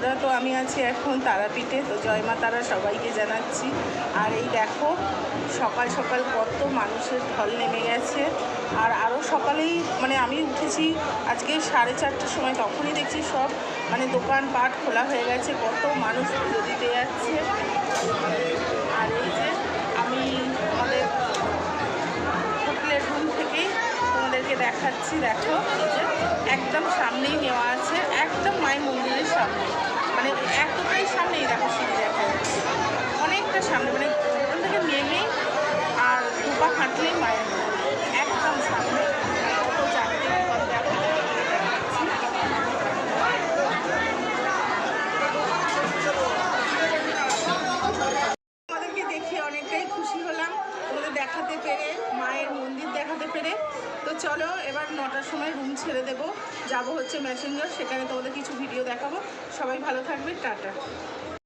বন্ধুরা, তো আমি আছি এখন তারাপীঠে। তো জয় মা তারা সবাইকে জানাচ্ছি। আর এই দেখো সকাল সকাল কত মানুষের ঢল নেমে গেছে। আর আরও সকালেই মানে আমি উঠেছি আজকে 4:30টার সময়, তখনই দেখছি সব মানে দোকানপাট খোলা হয়ে গেছে, কত মানুষ পুজো দিতে যাচ্ছে। আর এই যে আমি আমাদের হোটেলের রুম থেকেই তোমাদেরকে দেখাচ্ছি। দেখো এই যে একদম সামনেই নেওয়া আছে, একদম মায়ের মন্দিরের সামনে, মানে এতটাই সামনেই দেখো সিঁড়ি দেখা যাচ্ছে, অনেকটা সামনে, মানে ওখান থেকে নেমেই আর দুপা হাঁটলেই মায়ের মন্দির একদম সামনে। কত চারটে পথ দেখো দেখাচ্ছি। আমাদেরকে দেখে অনেকটাই খুশি হলাম, তোমাদের দেখাতে পেরে, মায়ের মন্দির দেখাতে পেরে। তো চলো এবার 9টার সময় রুম ছেড়ে দেবো, যাবো হচ্ছে ম্যাসেঞ্জার, সেখানে তোমাদের কিছু ভিডিও দেখাবো। সবাই ভালো থাকবে, টাটা।